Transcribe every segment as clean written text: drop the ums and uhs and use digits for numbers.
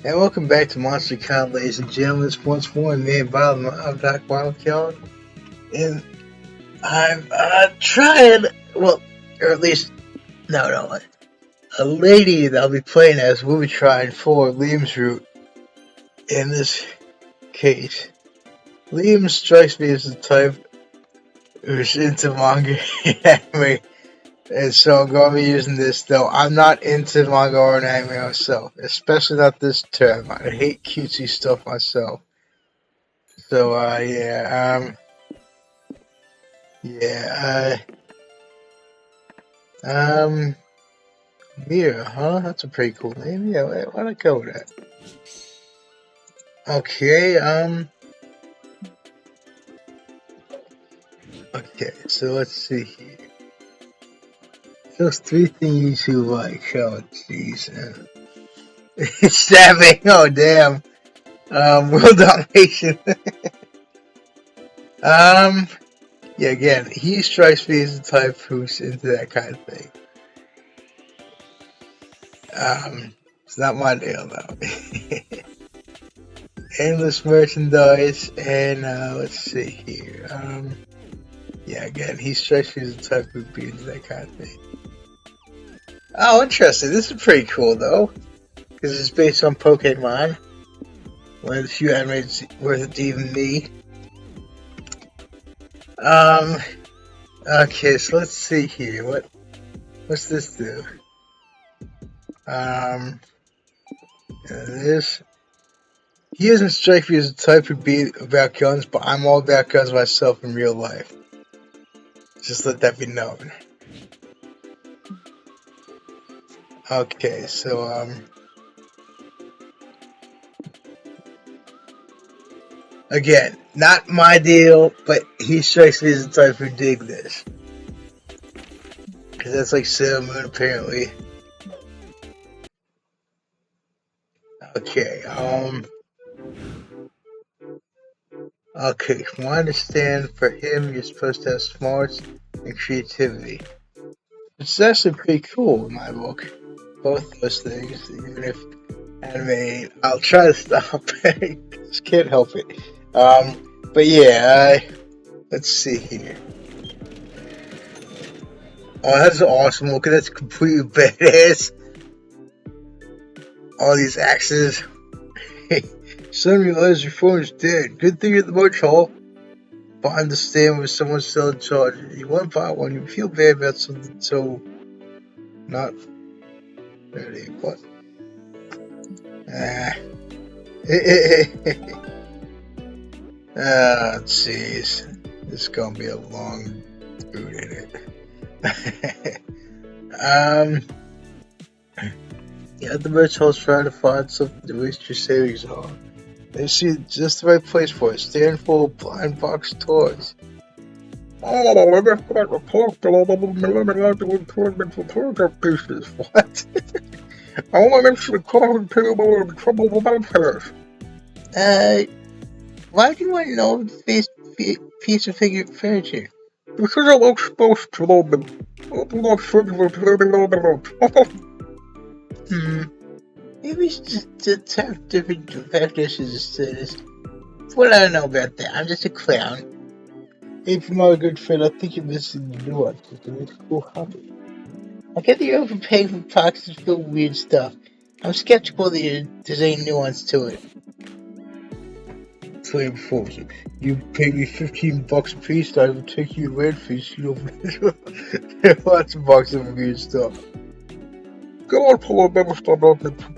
And welcome back to Monster Con, ladies and gentlemen. It's once more me, Bob. I'm Doc Wildcard, and I'm trying, well, or at least, no, a lady that I'll be playing as will be trying for Liam's route in this case. Liam strikes me as the type who's into manga and anime, and so I'm going to be using this, though I'm not into manga or anime myself, especially not this term. I hate cutesy stuff myself. So, yeah, um, Mira, huh? That's a pretty cool name. Yeah, why not go with that? Okay, okay, so let's see here. Those three things you like. Oh, jeez. Stabbing, oh, damn. World domination. Yeah, again, he strikes me as the type who's into that kind of thing. It's not my deal, though. Endless merchandise, and let's see here. Yeah, again, he strikes me as the type who'd be into that kind of thing. Oh, interesting. This is pretty cool, though, because it's based on Pokemon. One of the few animes worth it to even me. Okay, so let's see here. What's this do? This. He doesn't strike me as the type who'd be about guns, but I'm all about guns myself in real life. Just let that be known. Okay, so, again, not my deal, but he strikes me as the type who dig this. Because that's like Sailor Moon, apparently. Okay, okay, from what I understand, for him, you're supposed to have smarts and creativity. It's actually pretty cool in my book. Both those things, even if anime, I'll try to stop. Just can't help it. But yeah, let's see here. Oh, that's awesome looking. That's completely badass. All these axes. Suddenly realized your phone is dead. Good thing you're at the merch hall. But I understand when someone's still in charge. You want to buy one, you feel bad about something so not ready. What? Ah, jeez. This is gonna be a long route, ain't it? Yeah, the merch hall's trying to find something to waste your savings on. They see just the right place for it. Stand full of blind box toys. Oh, I just got a post pieces. What? I want to make sure the coffee table and trouble about this. Why do you want to know this piece of furniture? Because it looks supposed to open. Open up maybe we should just have different definitions instead of what I don't know about that. I'm just a clown. If you're not a good friend, I think you're missing the nuances. It's a cool hobby. I get that you're overpaying for boxes filled with weird stuff. I'm skeptical that there's any nuance to it. Flame Force. You pay me $15 a piece, I will take you to red fish. You know, lots of boxes of weird stuff. Go on, pull a member stop up and to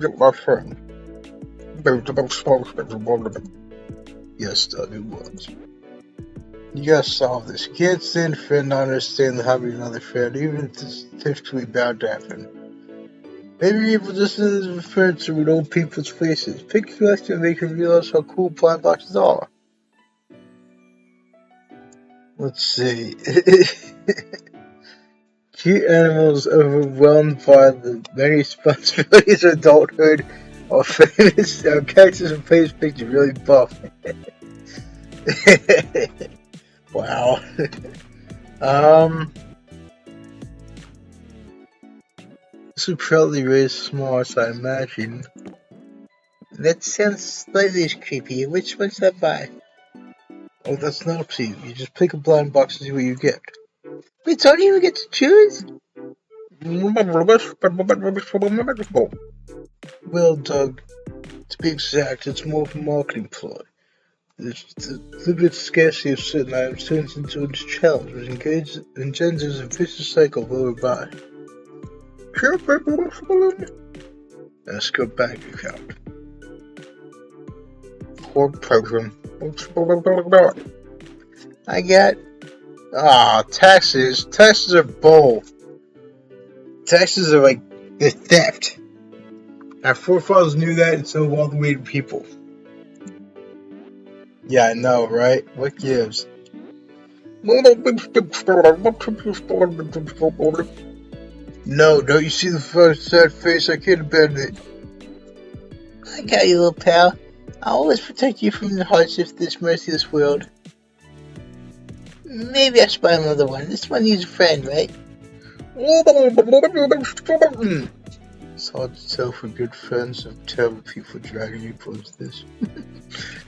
get my friend. Yes, Doug, it was. You gotta solve this. You can't stand a friend not understand the hobby of another friend, even if it's typically bound to happen. Maybe people just refer to with old people's faces. Pick a collection and make you realize how cool blind boxes are. Let's see. Cute animals overwhelmed by the many responsibilities of adulthood are famous characters and face pictures really buff. Wow. This would probably raise smart, I imagine. That sounds slightly creepy. Which one's that by? Oh, that's not up to you. You just pick a blind box and see what you get. Wait, don't you even get to choose? Well, Doug, to be exact, it's more of a marketing ploy. The limited scarcity of certain items turns into a challenge, which engenders a vicious cycle of overbuying. Let's go back account. Core program. I got. Taxes. Taxes are bull. Taxes are like the theft. Our forefathers knew that, and so all the way to people. Yeah, I know, right? What gives? No, don't you see the first sad face? I can't abandon it. I got you, little pal. I'll always protect you from the hardships of this merciless world. Maybe I should buy another one. This one needs a friend, right? It's hard to tell for good friends of terrible people dragging you towards this.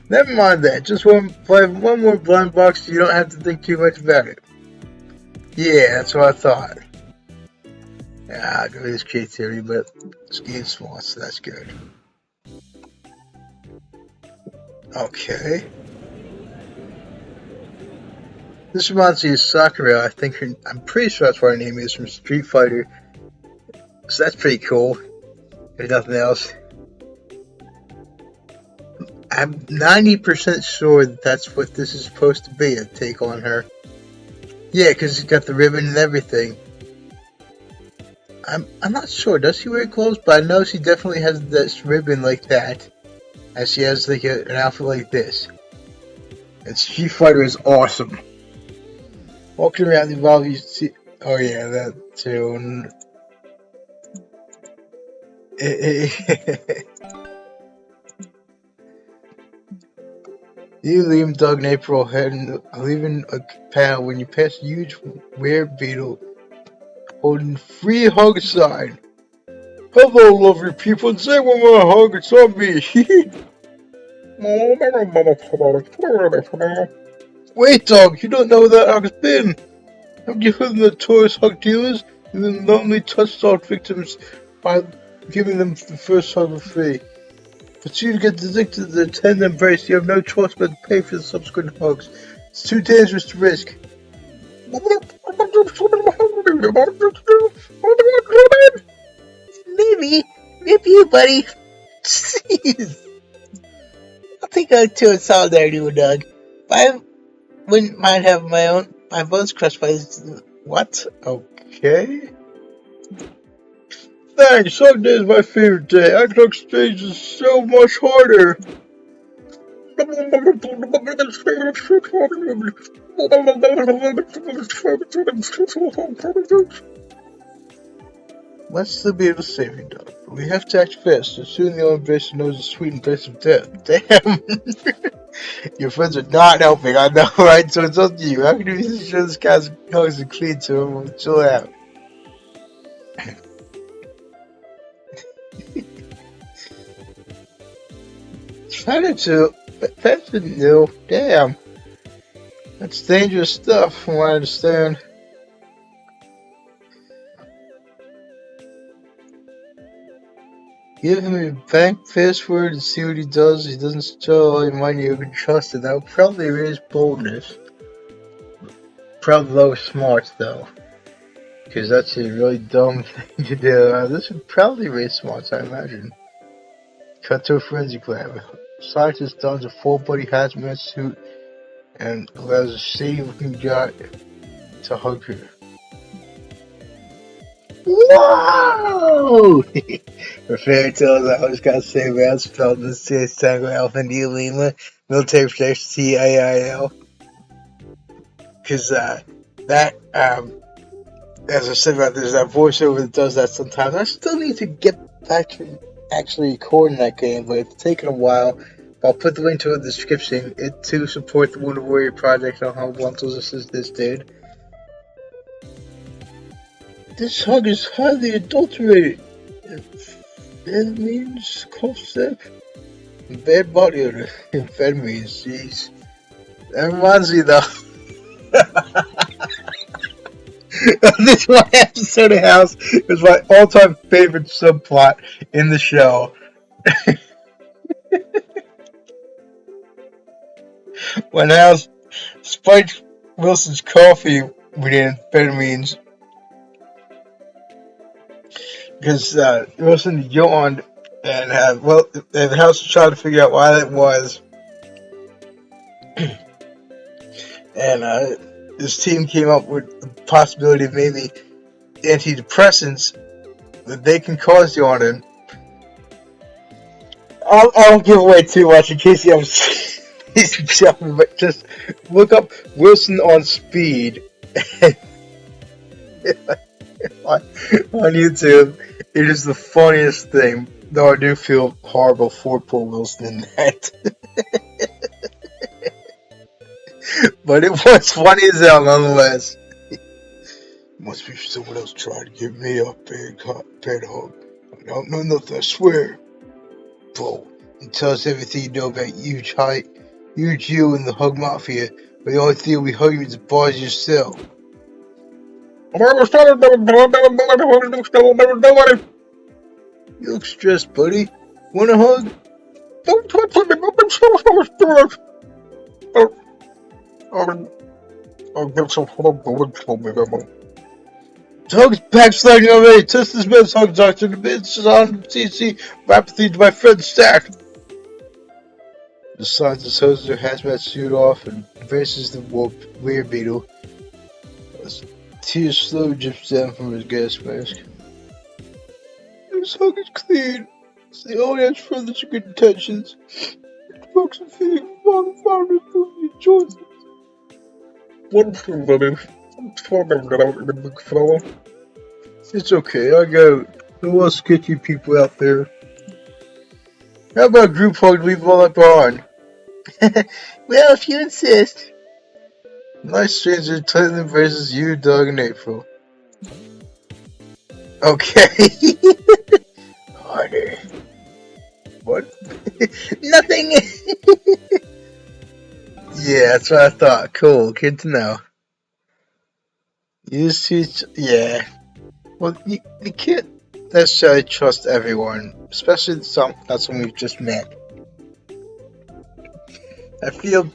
Never mind that. Just one more blind box. You don't have to think too much about it. Yeah, that's what I thought. Yeah, I agree with creativity, but it's getting small, so that's good. Okay. This reminds me of Sakura. I'm pretty sure that's what her name is from Street Fighter. So that's pretty cool. If nothing else. I'm 90% sure that's what this is supposed to be, a take on her. Yeah, because he's got the ribbon and everything. I'm not sure. Does she wear clothes? But I know she definitely has this ribbon like that. And she has like an outfit like this. And Street Fighter is awesome. Walking around the Evolve, you see. Oh yeah, that too. You leave Doug in April head and leaving a panel when you pass a huge rare beetle holding free hug sign. Hello, lovely people. Say one more hug. It's on me. Wait, Doug. You don't know where that hug's been. Have you heard of the tourist hug dealers? And then lonely touched-out victims by giving them the first hug for free. But you get addicted to the tender embrace, you have no choice but to pay for the subsequent hugs. It's too dangerous to risk. Maybe. Rip you, buddy. Jeez. I'll take a two in solidarity with Doug. But I wouldn't mind having my own. My vote's crushed by this. What? Okay. Thanks, Sunday is my favorite day. XOXO stage is so much harder. Let's still be able to save you, Doug. But we have to act fast, so soon the old invasion knows the sweet embrace of death. Damn! Your friends are not helping, I know, right? So it's up to you. How can you show this guy's hugs and clean to him? We'll chill out. Trying to, but that's new. Damn. That's dangerous stuff, from what I understand. Give him your bank password and see what he does. He doesn't steal all your money, you can trust it. That would probably raise boldness. Probably low smarts, though. Because that's a really dumb thing to do. This would probably raise smarts, I imagine. Cut to a frenzy lab. Scientist dons a full-body hazmat suit and allows a shady-looking guy to hug her. Whoa! For fairy tales, I always gotta say, man, spelled this series Tango Alpha India Lima, military protection TIIL. Because, as I said about there's that voiceover that does that sometimes. I still need to get back to actually recording that game, but it's taken a while. I'll put the link to it in the description. It to support the Wounded Warrior project on how Bluntles assist this dude. This hug is highly adulterated. Amphetamines, cough syrup, bad body odor. Amphetamines, jeez. That reminds me though. This one episode of House is my all-time favorite subplot in the show. When House spiked Wilson's coffee with amphetamines because Wilson yawned and the House was trying to figure out why that was, and his team came up with the possibility of maybe antidepressants that they can cause yawning. I don't give away too much in case you haven't seen it, but just look up Wilson on speed on YouTube. It is the funniest thing, though I do feel horrible for poor Wilson in that. But it was funny as hell nonetheless. Must be someone else trying to give me a bad hug. I don't know nothing, I swear. Bro, and tell us everything you know about huge you and the hug mafia, but the only thing we hug you is the bars yourself. You look stressed, buddy. Want a hug? Hug's backsliding already. Test this man's hug, doctor. The man's on CC. Rapidly to my friend's stack. The scientist hoses her hazmat suit off and embraces the rear beetle. As tears slowly drips down from his gas mask. His hug is clean. They only has further good intentions. It pokes a feeling of found through your choices. Wonderful, buddy. It's okay, I got it. Who else get you people out there? How about a group hug to leave all that behind? Well, if you insist. Nice stranger tightly embraces you, Doug, and April. Okay. Harder. What? Nothing. Yeah, that's what I thought. Cool, good to know. You see, yeah. Well, you can't necessarily trust everyone, especially not someone we've just met. I feel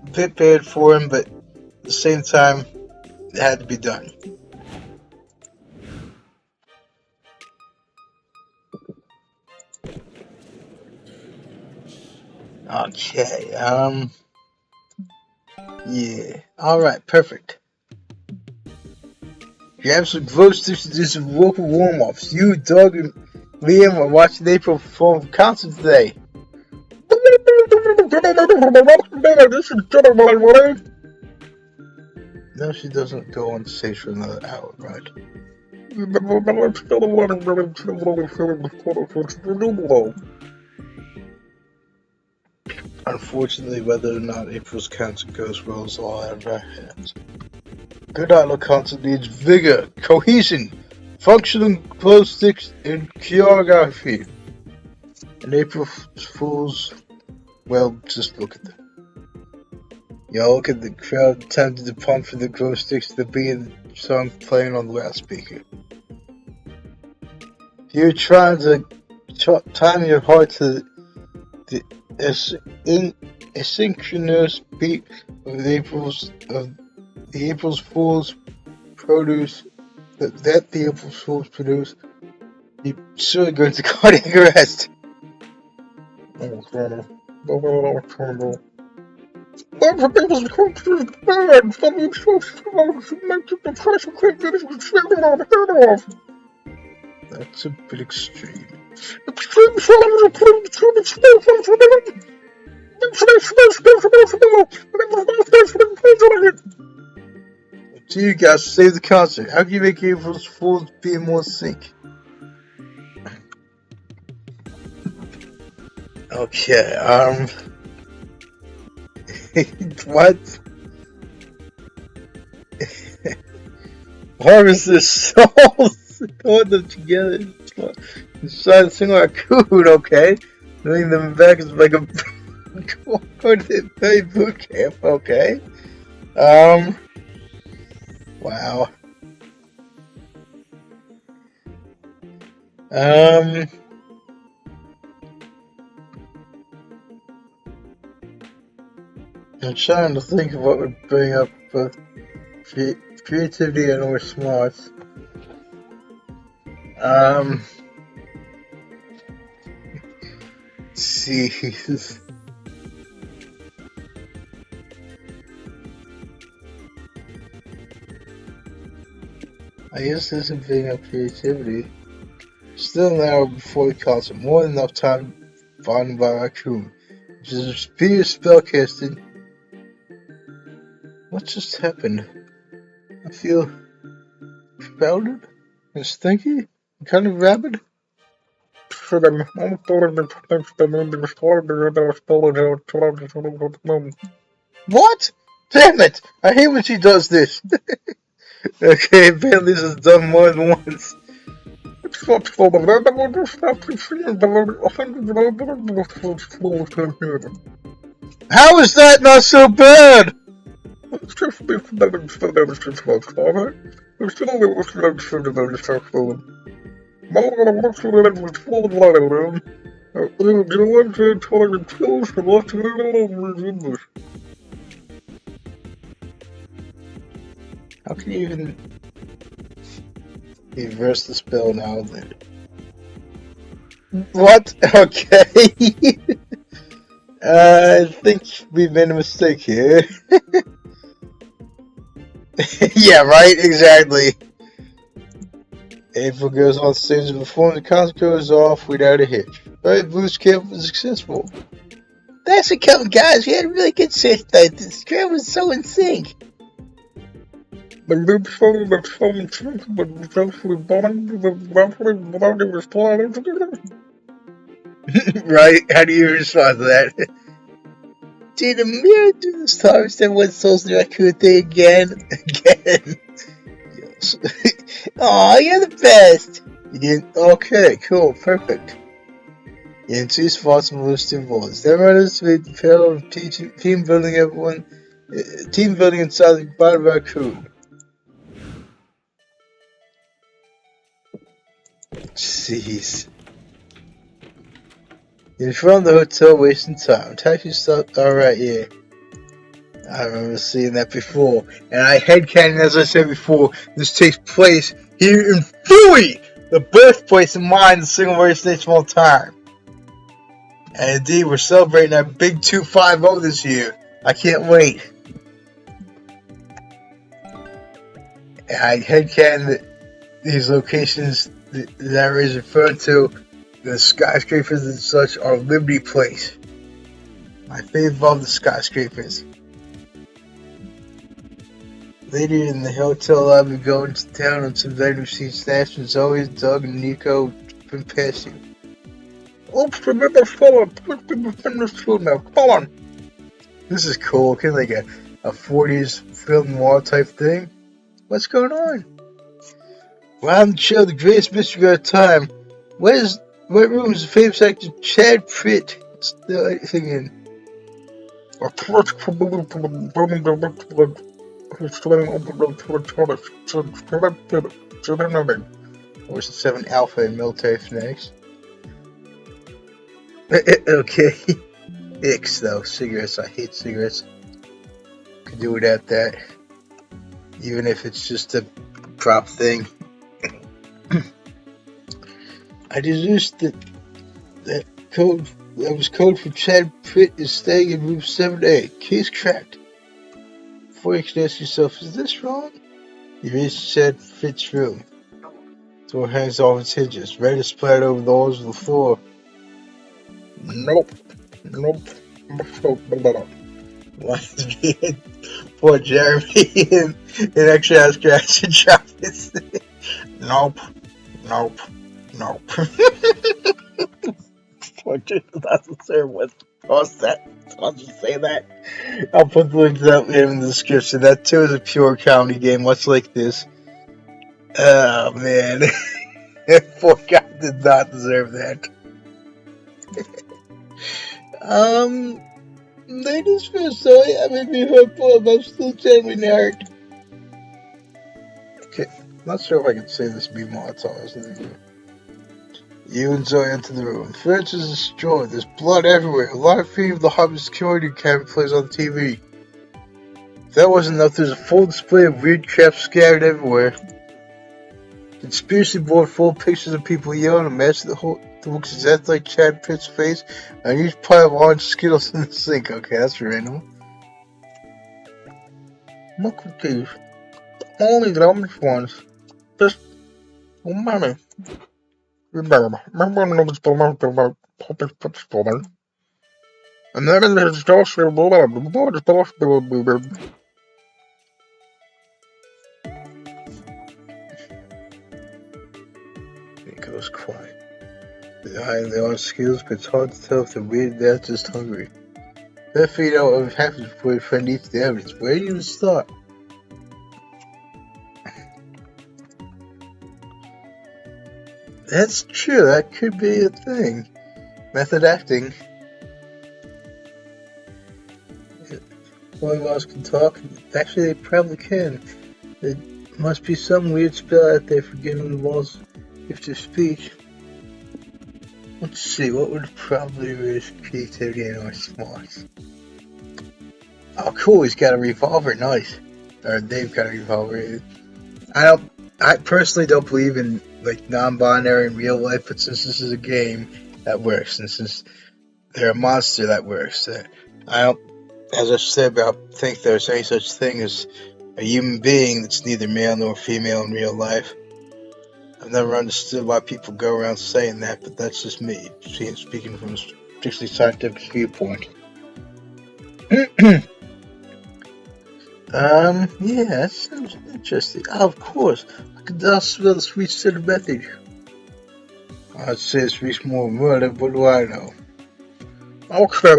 a bit bad for him, but at the same time, it had to be done. Okay, yeah. Alright, perfect. You have some gross sticks to do some vocal warm-ups. You, Doug, and Liam are watching April perform a concert today. No, she doesn't go on stage for another hour, right? Unfortunately, whether or not April's concert goes well is all out of our hands. Good outlook concert needs vigor, cohesion, functional glow sticks, and choreography. And April Fools, well, just look at them. Y'all look at the crowd attempting to pump for the glow sticks to the beat of the song playing on the loudspeaker. You're trying to time your heart to the asynchronous beat of the April Fool's produce that the April Fool's produce. You're surely going to cardiac arrest. That's a bit extreme. So you guys save the concert. How can you make April's Fools be in more sync? Okay, what? harvest their souls, hold them together, and try to sing like coon, okay? Bring them back is like a coordinated boot camp, okay? Wow. I'm trying to think of what would bring up both creativity and or smarts. Jeez. I guess this would bring up creativity. Still an hour before the concert, more than enough time found by Raccoon, which is a speed of spellcasting. What just happened? I feel crowded and stinky and kind of rabid. What? Damn it! I hate when she does this. Okay, apparently this is done more than once. How is that not so bad? How can you even reverse the spell now then? What? Okay. I think we made a mistake here. Yeah, right? Exactly. April goes on stage and performs, the concert goes off without a hitch. Right, Blues Camp was successful. Thanks for coming, guys. We had a really good set tonight. This crowd was so in sync. Right? How do you respond to that? Did a mirror do the stars that was so the raccoon thing again? Yes. Aw, you're the best. You didn't? Okay, cool, perfect. You didn't see spots and moves to balls. Then runners with the parallel of team building team building inside the bottom raccoon. Jeez. In front of the hotel, wasting time. Taxi stop. Alright, yeah. I remember seeing that before. And I headcanon, as I said before, this takes place here in Philly, the birthplace of mine, the single greatest station of all time. And indeed, we're celebrating our big 250 this year. I can't wait. And I headcanon that these locations that I was referring to, the skyscrapers and such, are Liberty Place. My favorite of the skyscrapers. Later in the hotel lobby, going to town on some vendor seats. Nash and Zoe, Doug, and Nico from past you. Oops, remember Philip. Finish food now. Come on. This is cool. Kind of like a 40s film noir type thing. What's going on? Round the show, the greatest mystery of our time. What room is the famous actor Chad Pritt still singing? Where's the 7 Alpha and military fanatics? Okay. Icks though, cigarettes. I hate cigarettes. Could do without that. Even if it's just a prop thing. I deduced that code for Chad Pritt is staying in room 7A. Case cracked. Before you can ask yourself, is this wrong? You reach Chad Pritt's room. Door hangs off its hinges. Red is splattered over the walls of the floor. Nope. Reminds me of poor Jeremy and extra ass crash and Travis. Nope. Poor Jesus, that's the same with post that. I'll just say that. I'll put the links out in the description. That too is a pure comedy game, much like this. Oh man, that poor guy did not deserve that. Um, ladies first, sorry, I may be hurtful, but I'm still genuine art. Okay, not sure if I can say this be Molotov. You and Zoe enter the room. Furniture is destroyed. There's blood everywhere. A live feed of the Hobbit security camera plays on TV. If that wasn't enough, there's a full display of weird crap scattered everywhere. Conspiracy board full of pictures of people yelling, a mask that looks exactly like Chad Pitt's face, and a huge pile of orange Skittles in the sink. Okay, that's random. Look at these. Only the orange ones. Just, oh mommy. Remember when I was born, and then there's just a It goes quiet. Behind the orange Skittles, but it's hard to tell if they're weird or just hungry. Let's figure out what happens before your friend eats the evidence. Where do you even start? That's true, that could be a thing. Method acting. Volleyballers can talk. Actually, they probably can. There must be some weird spell out there for giving the balls gift of speech. Let's see, what would probably raise creativity and our smarts? Oh, cool, he's got a revolver, nice. Or they've got a revolver. I personally don't believe in like non-binary in real life, but since this is a game, that works. And since they're a monster, that works. I don't, as I said, I don't think there's any such thing as a human being that's neither male nor female in real life. I've never understood why people go around saying that, but that's just me, speaking from a strictly scientific viewpoint. Yeah, that sounds interesting. Oh, of course. I can smell the sweet scent of method. I'd say it speaks more murder, but what do I know? Okay,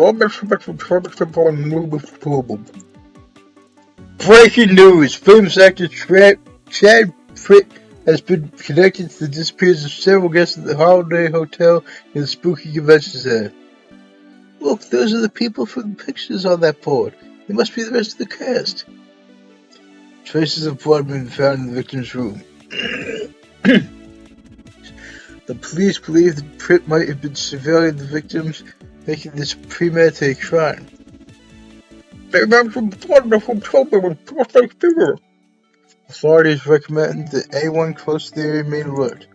breaking news! Famous actor Chad Pritt has been connected to the disappearance of several guests at the Holiday Hotel in the Spooky Convention Center. Look, those are the people from the pictures on that board. They must be the rest of the cast. Traces of blood have been found in the victim's room. The police believe that Pritt might have been surveilling the victims, making this a premeditated crime. Authorities recommend that anyone close to the area remain alert.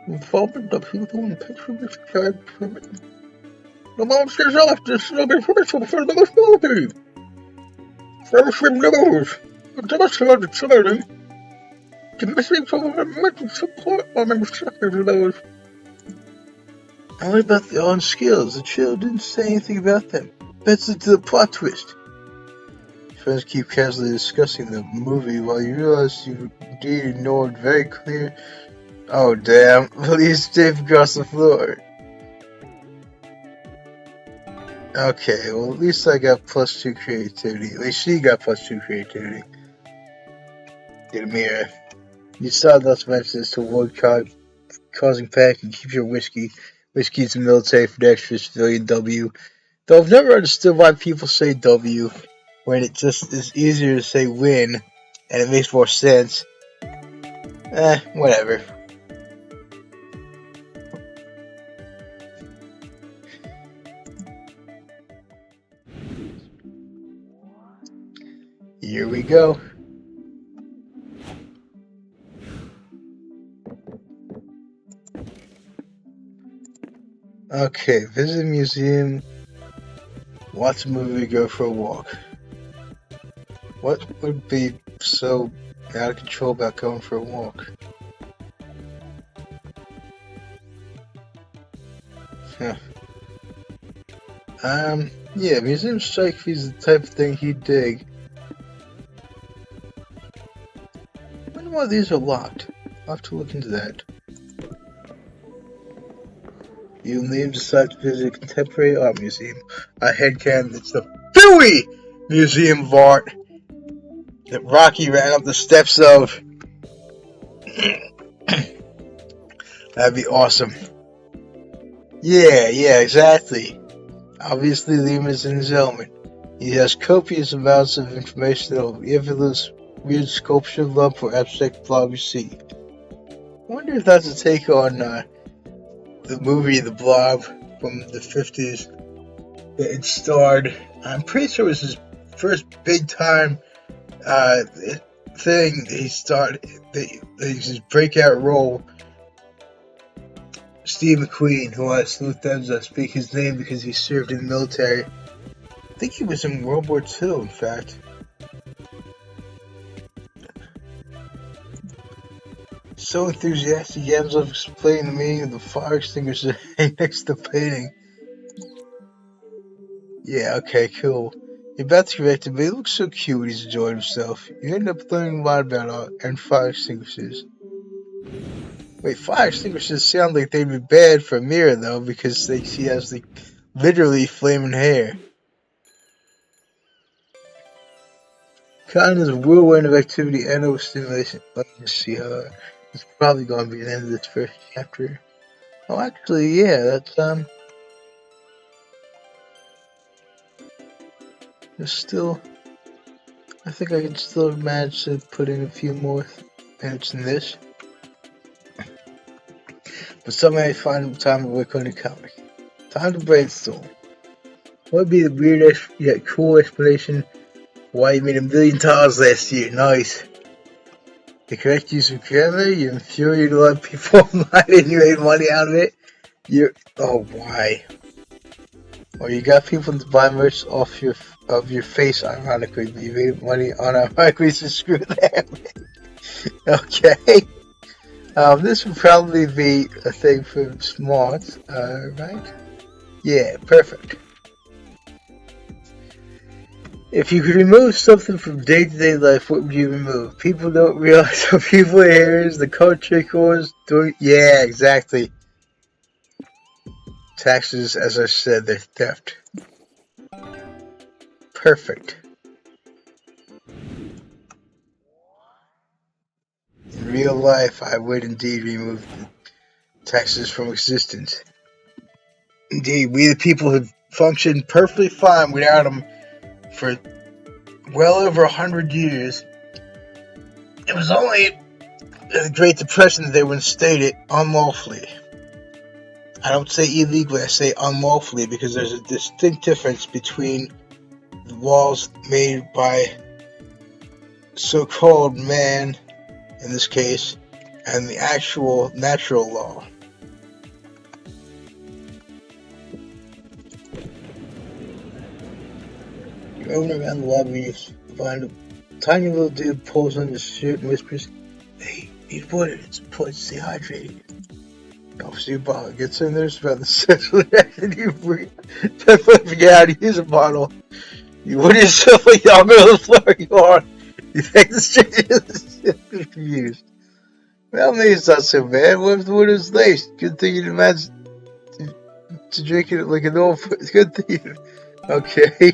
Involvement of people in picture of this crime. The monsters off this number for the most quality. Fellowship knows. The must have the charity. The missing from the mental support on the second those. Only about the own skills. The chill didn't say anything about them. That's into the plot twist. Friends keep casually discussing the movie while you realize you indeed ignored very clear. Oh damn! Please stay across the floor. Okay, well at least I got +2 creativity. At least she got +2 creativity. Get a mirror. You saw those mentions to avoid causing panic and keep your whiskey. Whiskey's the military for the extra civilian W. Though I've never understood why people say W when it just is easier to say win and it makes more sense. Whatever. Here we go. Okay, visit a museum, watch a movie, go for a walk. What would be so out of control about going for a walk? Huh. Yeah, museum strike fees the type of thing he'd dig. I wonder why these are locked. I'll have to look into that. You and Liam decide to visit a contemporary art museum. I headcanon it's the Dewey Museum of Art that Rocky ran up the steps of. That'd be awesome. Yeah, exactly. Obviously, Liam is in his element. He has copious amounts of information that will effortless weird sculpture, lump, or abstract blob you see. I wonder if that's a take on the movie The Blob from the 50s that it starred. I'm pretty sure it was his first big time thing. He started his breakout role. Steve McQueen, who I salute them to speak his name because he served in the military. I think he was in World War II, in fact. So enthusiastic, he ends up explaining the meaning of the fire extinguisher next to the painting. Yeah, okay, cool. You're about to correct him, but he looks so cute when he's enjoying himself. You end up learning a lot about art and fire extinguishers. Wait, fire extinguishers sound like they'd be bad for Mira, though, because she has, like, literally flaming hair. Kind of a whirlwind of activity and overstimulation. Let me just see how it's probably going to be the end of this first chapter. Oh, actually, yeah, that's, there's still, I think I can still manage to put in a few more minutes in this. But somehow I find time to work on the comic. Time to brainstorm. What would be the weirdest yet cool explanation why you made $1 million last year? Nice. The correct use of grammar, you infuriated a lot of people online and you made money out of it. Why? Or you got people to buy merch off of your face, ironically, but you made money unironically, so screw them. Okay. This would probably be a thing for smart, right? Yeah, perfect. If you could remove something from day-to-day life, what would you remove? People don't realize how people here is, the culture cores, yeah, exactly. Taxes, as I said, they're theft. Perfect. In real life, I would indeed remove the taxes from existence. Indeed, we the people have functioned perfectly fine without them for well over 100 years. It was only the Great Depression that they would instate it unlawfully. I don't say illegally, I say unlawfully, because there's a distinct difference between the laws made by so-called man, in this case, and the actual natural law. Roaming around the lobby, you find a tiny little dude pulls on his shirt and whispers, "Hey, need water, it's important to stay hydrated." The officer bottle gets in there, it's about the sexual reaction you definitely forget how to use a bottle. You would yourself like y'all go to the floor you are. You think the stranger is confused. Well, maybe it's not so bad. What if the water is laced? Good thing you didn't manage to drink it like an old. Good thing. Okay.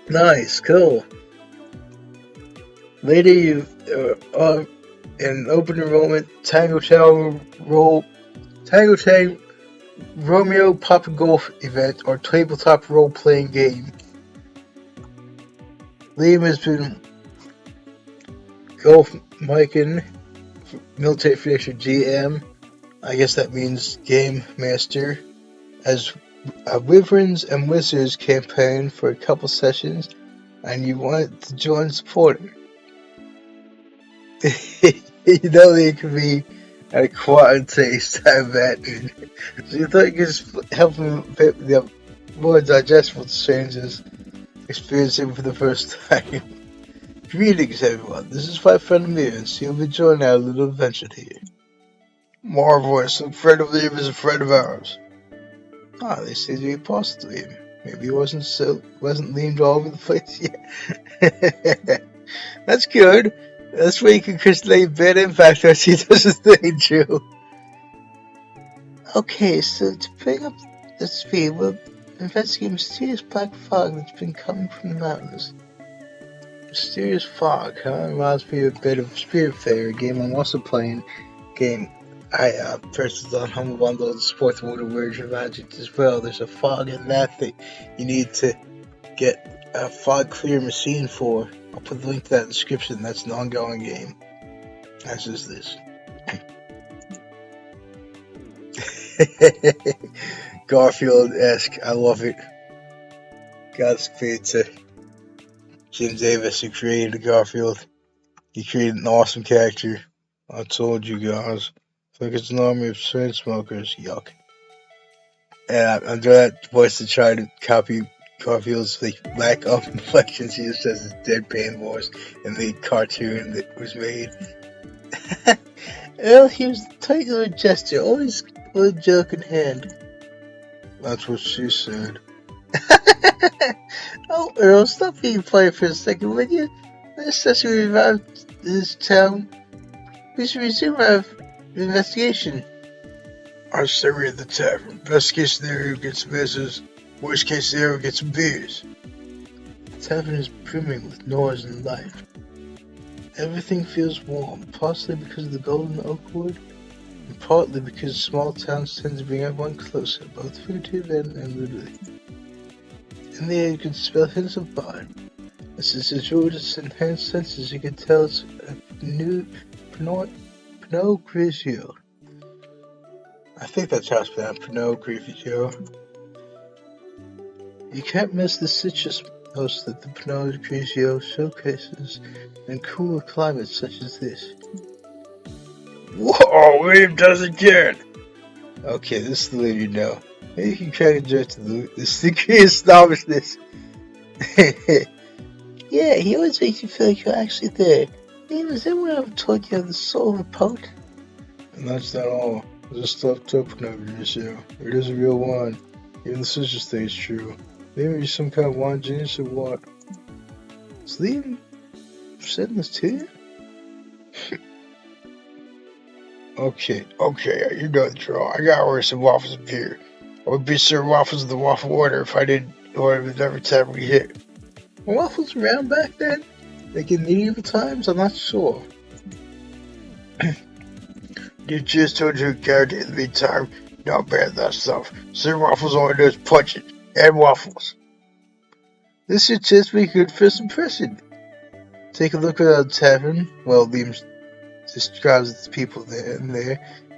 Nice, cool. Later, you in open enrollment Tango Chain Romeo Papa Golf event or tabletop role playing game. Liam has been golf micing military finisher GM. I guess that means game master. As a Wyverns and Wizards campaign for a couple sessions, and you wanted to join supporting. You know they could be at a quiet taste, I imagine. So you thought you could just help them the more digestible to strangers experiencing for the first time. Greetings, everyone. This is my friend Amir, and you'll be joining our little adventure here. Marvelous. A friend of Liam is a friend of ours. Ah, they seem to be positive to him. Maybe he wasn't leaned all over the place yet. That's good. That's where you can create bad impact as he does his thing, Drew. Okay, so to bring up the speed, we'll investigate mysterious black fog that's been coming from the mountains. Mysterious fog, huh? Reminds me a bit of Spiritfarer, a game I'm also playing. Game I purchased on Humble Bundle, the Sports Water version of Magic as well. There's a fog in that you need to get a fog clear machine for. I'll put the link to that in the description. That's an ongoing game. As is this. Garfield-esque. I love it. Godspeed to Jim Davis, who created Garfield. He created an awesome character. I told you guys. It's like it's an army of chain smokers. Yuck. And I'm doing that voice to try to copy Garfield's lack of inflection. He just says his deadpan voice in the cartoon that was made. Well, he was the tight little gesture, always with a joke in hand. That's what she said. Oh, Earl, stop being funny for a second, will you? Since we arrived in this town, we should resume our investigation. Our summary of the tavern. Best case scenario, get some messes. Worst case scenario, get some beers. The tavern is brimming with noise and life. Everything feels warm, partly because of the golden oak wood, and partly because small towns tend to bring everyone closer, both figuratively and literally. In the air you can smell hints of barn. As it's enjoyed its enhanced senses, you can tell it's a new Pinot Grigio. I think that's how it's pronounced, Pinot Grigio. You can't miss the citrus notes that the Pinot Grigio showcases in cooler climates such as this. Whoa, William does it again! Okay, this is the lead you know. Maybe you can crack a joke to this degree of snobbishness. Yeah, he always makes you feel like you're actually there. Hey, has anyone ever told you have the soul of a poet? And that's not all. There's a stuffed token over your show. It is a real wine. Even the citrus thing is true. Maybe you're some kind of wine genius or what? Is Liam sending this to you? Okay, you know the drill. I gotta order some waffles and beer. I would be served waffles in the waffle order if I didn't order them every time we hit. Were waffles around back then? Like in medieval times? I'm not sure. You just told your character in the meantime, not bad that stuff. Serve waffles all I do is punch it. And waffles. This should just be a good first impression. Take a look at the tavern. Well, Liam describes the people there,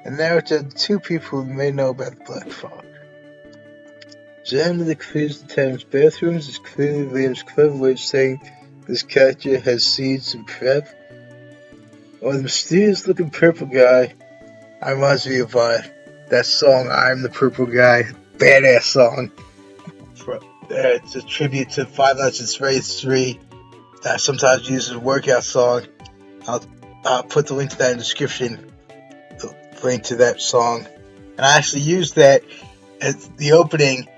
and narrow it down to two people who may know about the Black Fog. Jammed that clears the tavern's bathrooms is clearly Liam's clever way of saying this character has seeds and prep. Or the mysterious looking purple guy reminds me of that song, I'm the Purple Guy. Badass song. It's a tribute to Five Nights at Freddy's 3 that I sometimes use as a workout song. I'll put the link to that in the description. The link to that song. And I actually used that as the opening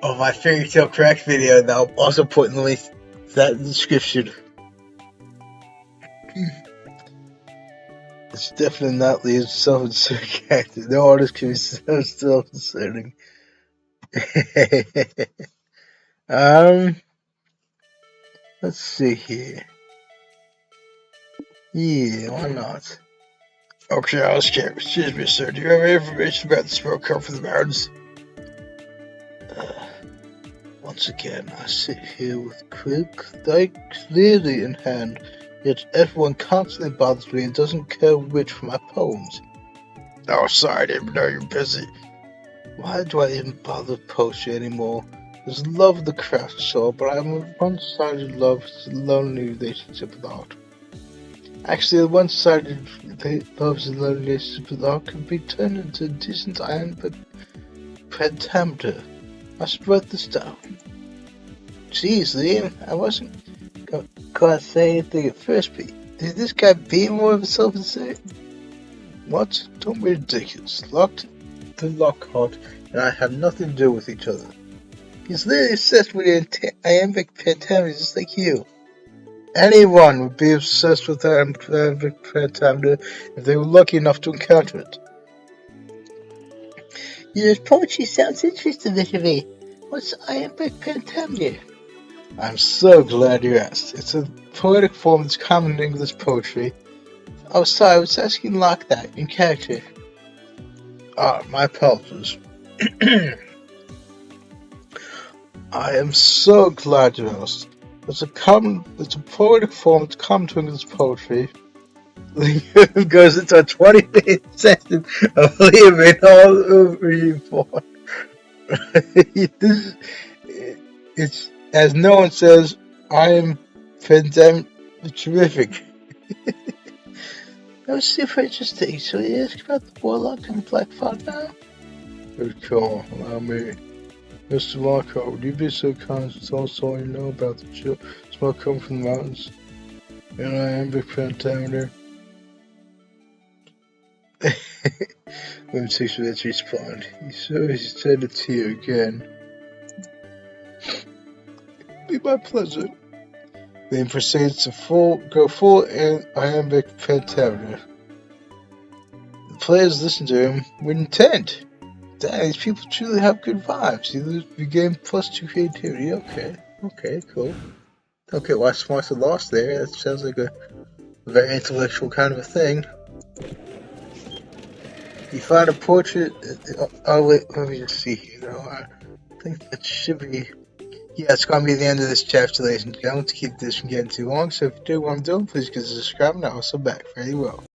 of my Fairy Tale Crack video, and I'll also put the link to that in the description. It's definitely not Liam's self-inserting character. No artist can be so self-inserting. Let's see here. Yeah, why not? Okay, I was scared. Excuse me, sir. Do you have any information about the smoke coming from the mountains? Once again, I sit here with clearly in hand, yet everyone constantly bothers me and doesn't care which for my poems. Oh, sorry, I didn't know you're busy. Why do I even bother with poetry anymore? There's love of the craft, sure, but I'm a one-sided love to a lonely relationship with art. Actually, a one-sided love to a lonely relationship with art can be turned into a decent iron pentameter. I should write this down. Jeez, Liam, I wasn't gonna say anything at first, but did this guy be more of a self-insert? What? Don't be ridiculous. The Lockhart and I have nothing to do with each other. He's literally obsessed with iambic pentameter just like you. Anyone would be obsessed with iambic pentameter if they were lucky enough to encounter it. Your poetry sounds interesting to me. What's iambic pentameter? I'm so glad you asked. It's a poetic form that's common in English poetry. Oh, sorry, I was asking like that, in character. Ah, my apologies. I am so glad you asked. It's a poetic form that's common to English poetry. Goes into a 20-minute session of leaving all over you for. It's, as no one says, I am pandemic terrific. That was super interesting. So you ask about the warlock and the black fog now? Good call. Allow me. Mr. Lockhart, would you be so kind to tell us all you know about the chill smoke coming from the mountains? And I am Big Pentameter. Let me see if that's respond. He said it's here again. Be my pleasure. Then proceeds to go full and iambic pentameter. The players listen to him with intent. Damn, these people truly have good vibes. You lose the game +2 creativity. Okay, cool. Okay, why smarts are lost there? That sounds like a very intellectual kind of a thing. You find a portrait. Oh wait, let me just see here. I think that should be. Yeah, it's going to be the end of this chapter, ladies and gentlemen, to keep this from getting too long. So if you do what I'm doing, please consider subscribing. I'll also back very well.